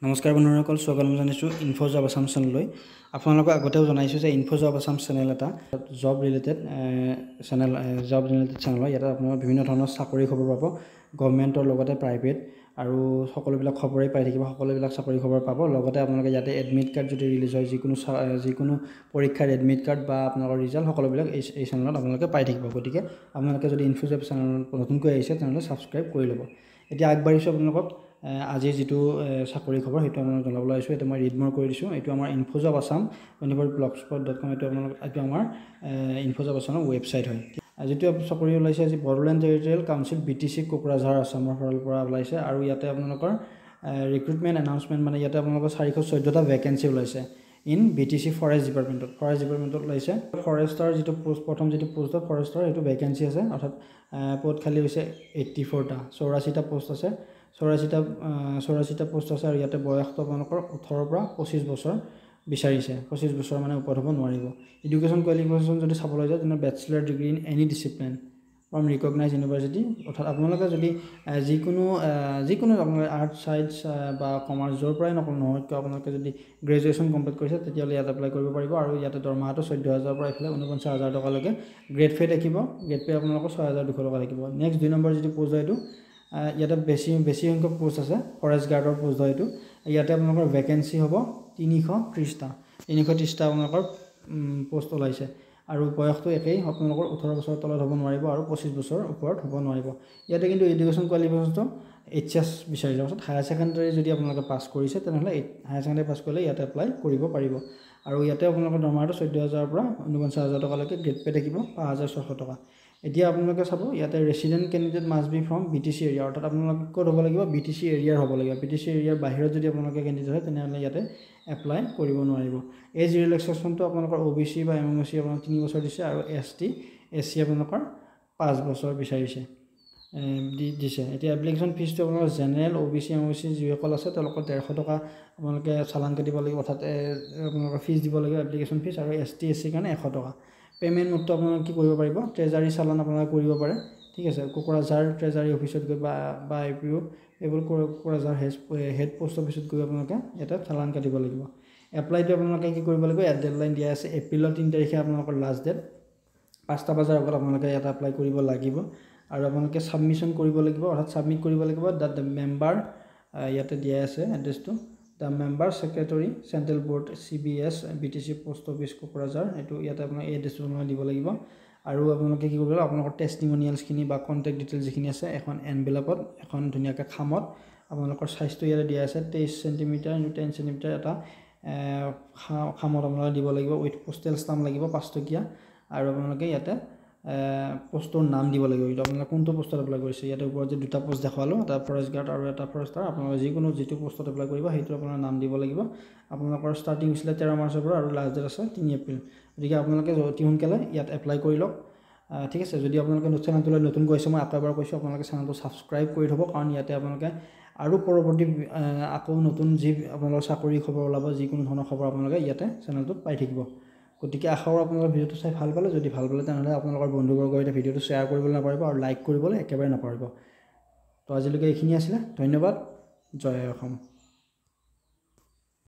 নমস্কাৰ বন্ধুসকল, স্বাগতম জনাইছোঁ ইনফোজব আসাম চেনেললৈ। আপোনালোকক আগতেও জনাইছোঁ যে ইনফোজব আসাম চেনেল এটা জব ৰিলেটেড চেনেল হয়। ইয়াতে আপোনালোকে বিভিন্ন ধৰণৰ চাকৰি খবৰ পাব, গভৰ্ণমেণ্টৰ লগতে প্ৰাইভেট আৰু সকলোবিলাক খবৰেই পাই থাকিব। সকলোবিলাক চাকৰি খবৰ পাব। লগতে আপোনালোকে ইয়াতে এডমিট কাৰ্ড যদি ৰিলিজ হয়, যিকোনো পৰীক্ষাৰ এডমিট কাৰ্ড বা আপোনালোকৰ ৰিজাল্ট সকলোবিলাক এই চেনেলত আপোনালোকে পাই থাকিব। গতিকে আপোনালোকে যদি ইনফোজব চেনেল নতুনকৈ আহিছে তেনেহ'লে ছাবস্ক্ৰাইব কৰি ল'ব। এতিয়া আগবাঢ়িছোঁ আপোনালোকক আজিৰ যিটো চাকৰি খবৰ সেইটো আপোনালোক জনাবলৈ আহিছোঁ। এইটো মই ৰিড মোৰ কৰি দিছোঁ। এইটো আমাৰ ইনফোজব আসাম blogspot.com এইটো আমাৰ ইনফোজব আসামৰ ৱেবছাইট হয়। যিটো চাকৰি ওলাইছে আজি Bodoland territorial council BTC Kokrajhar আসামৰ ফালৰ পৰা ওলাইছে আৰু ইয়াতে আপোনালোকৰ ৰিক্ৰুটমেণ্ট এনাউন্সমেণ্ট মানে ইয়াতে আপোনালোকৰ 414টা ভেকেঞ্চি ওলাইছে ইন BTC ফৰেষ্ট ডিপাৰ্টমেণ্টত ওলাইছে। ফৰেষ্টৰ যিটো পোষ্ট প্ৰথম যিটো পোষ্ট হয় ফৰেষ্টৰ সেইটো ভেকেঞ্চি আছে, অৰ্থাৎ পদ খালী হৈছে 84টা, 84টা পোষ্ট আছে। 84টা পোষ্ট আছে আৰু ইয়াতে বয়সটো আপোনালোকৰ 18ৰ পৰা 25 বছৰ বিচাৰিছে। 25 বছৰ মানে ওপৰত হ'ব নোৱাৰিব। এডুকেশ্যন কোৱালিফিকেশ্যন যদি চাবলৈ যায় তেনে bachelor degree in any discipline from recognise university, অৰ্থাৎ আপোনালোকে যদি যিকোনো আপোনালোকে আৰ্টছ চাইন্স বা কমাৰ্চ য'ৰ পৰাই নহয় কিয় আপোনালোকে যদি গ্ৰেজুৱেশ্যন কমপ্লিট কৰিছে তেতিয়াহ'লে ইয়াত এপ্লাই কৰিব পাৰিব। আৰু ইয়াতে দৰমহাটো 14,000 পৰা এইফালে 49,000 টকালৈকে গ্ৰেড পে থাকিব। গ্ৰেড পে আপোনালোকৰ 6,200 টকা থাকিব। নেক্সট 2 নম্বৰ যিটো পোষ্ট হয় এইটো ইয়াতে বেছি সংখ্যক পোষ্ট আছে, ফৰেষ্ট গাৰ্ডৰ পোষ্ট হয় এইটো। ইয়াতে আপোনালোকৰ ভেকেঞ্চি হ'ব 330টা আপোনালোকৰ পোষ্ট ওলাইছে আৰু বয়সটো একেই, আপোনালোকৰ 18 বছৰৰ তলত হ'ব নোৱাৰিব আৰু 25 বছৰৰ ওপৰত হ'ব নোৱাৰিব। ইয়াতে কিন্তু এডুকেশ্যন কোৱালিফিকেশ্যনটো HS বিচাৰিছে, অৰ্থাৎ হায়াৰ ছেকেণ্ডেৰী যদি আপোনালোকে পাছ কৰিছে তেনেহ'লে হায়াৰ ছেকেণ্ডেৰী পাছ কৰিলে ইয়াতে এপ্লাই কৰিব পাৰিব। আৰু ইয়াতে আপোনালোকৰ দৰমহাটো 14,000 পৰা 49,000 টকালৈকে গ্ৰেড পে থাকিব 5,600 টকা। এতিয়া আপোনালোকে চাব ইয়াতে resident candidate must B from BTC area, অৰ্থাৎ আপোনালোকে ক'ত হ'ব লাগিব, BTC এৰিয়াৰ হ'ব লাগিব। BTC এৰিয়াৰ বাহিৰত যদি আপোনালোকে কেণ্ডিডেট হয় তেনেহ'লে ইয়াতে এপ্লাই কৰিব নোৱাৰিব। এজ ৰিলেক্সেশ্যনটো আপোনালোকৰ OBC বা MMC আপোনালোকৰ 3 বছৰ দিছে আৰু ST SC আপোনালোকৰ 5 বছৰ বিচাৰিছে দিছে। এতিয়া এপ্লিকেশ্যন ফিজটো আপোনালোকৰ জেনেৰেল OBC MMC যিসকল আছে তেওঁলোকৰ 150 টকা আপোনালোকে চালান কাটিব লাগিব, অৰ্থাৎ আপোনালোকৰ ফিজ দিব লাগিব এপ্লিকেশ্যন ফিজ, আৰু ST SC কাৰণে 100 টকা। পে'মেণ্ট মোডটো আপোনালোকে কি কৰিব পাৰিব, ট্ৰেজাৰী চালান আপোনালোকে কৰিব পাৰে, ঠিক আছে। কোকৰাঝাৰ ট্ৰেজাৰী অফিচত গৈ বা IPO এইবোৰ কোকৰাঝাৰ হেড পোষ্ট অফিচত গৈ আপোনালোকে ইয়াতে চালান কাটিব লাগিব। এপ্লাইটো আপোনালোকে কি কৰিব লাগিব, ইয়াত ডেডলাইন দিয়া আছে এপ্ৰিলৰ 3 তাৰিখে আপোনালোকৰ লাষ্ট ডেট, 5টা বজাৰ আগত আপোনালোকে ইয়াত এপ্লাই কৰিব লাগিব। আৰু আপোনালোকে ছাবমিশ্যন কৰিব লাগিব, অৰ্থাৎ ছাবমিট কৰিব লাগিব দ্য মেম্বাৰ, ইয়াতে দিয়া আছে এড্ৰেছটো, the member secretary central board CBS BTC post office Kokrajhar, এইটো ইয়াতে আপোনালোকে এই এড্ৰেছটো আপোনালোকে দিব লাগিব। আৰু আপোনালোকে কি কৰিব লাগিব, আপোনালোকৰ টেষ্টিমনিয়েলছখিনি বা কণ্টেক্ট ডিটেইলছ যিখিনি আছে এখন এনভেলপত এখন ধুনীয়াকৈ খামত আপোনালোকৰ চাইজটো ইয়াতে দিয়া আছে 23 চেণ্টিমিটাৰ × 10 চেণ্টিমিটাৰ এটা খামত আপোনালোকে দিব লাগিব। উইথ পোষ্টেল ষ্টাম্প লাগিব 5 টকীয়া, আৰু আপোনালোকে ইয়াতে পোষ্টৰ নাম দিব লাগিব। এইটো আপোনালোকে কোনটো পোষ্টত এপ্লাই কৰিছে, ইয়াতে ওপৰত যে 2টা পোষ্ট দেখালোঁ, এটা ফৰেষ্ট গাৰ্ড আৰু এটা ফৰেষ্টাৰ, আপোনালোকে যিটো পোষ্টত এপ্লাই কৰিব সেইটো আপোনাৰ নাম দিব লাগিব। আপোনালোকৰ ষ্টাৰ্টিং হৈছিলে 13 মাৰ্চৰ পৰা আৰু লাষ্ট ডেট আছে 3 এপ্ৰিল। গতিকে আপোনালোকে অতি সোনকালে ইয়াত এপ্লাই কৰি লওক, ঠিক আছে। যদি আপোনালোকে চেনেলটোলৈ নতুন গৈছে, মই আকৌ এবাৰ কৈছোঁ আপোনালোকে চেনেলটো ছাবস্ক্ৰাইব কৰি থ'ব, কাৰণ ইয়াতে আপোনালোকে আৰু পৰৱৰ্তী আকৌ নতুন যি আপোনালোকৰ চাকৰি খবৰ ওলাব, যিকোনো ধৰণৰ খবৰ আপোনালোকে ইয়াতে চেনেলটোত পাই থাকিব। গতিকে আশা কৰোঁ আপোনালোকৰ ভিডিঅ'টো চাই ভাল পালে। যদি ভাল পালে তেনেহ'লে আপোনালোকৰ বন্ধুবৰ্গৰ সৈতে ভিডিঅ'টো শ্বেয়াৰ কৰিবলৈ নাপাহৰিব আৰু লাইক কৰিবলৈ একেবাৰে নাপাহৰিব। তো আজিলৈকে এইখিনি আছিলে, ধন্যবাদ। জয় অসম।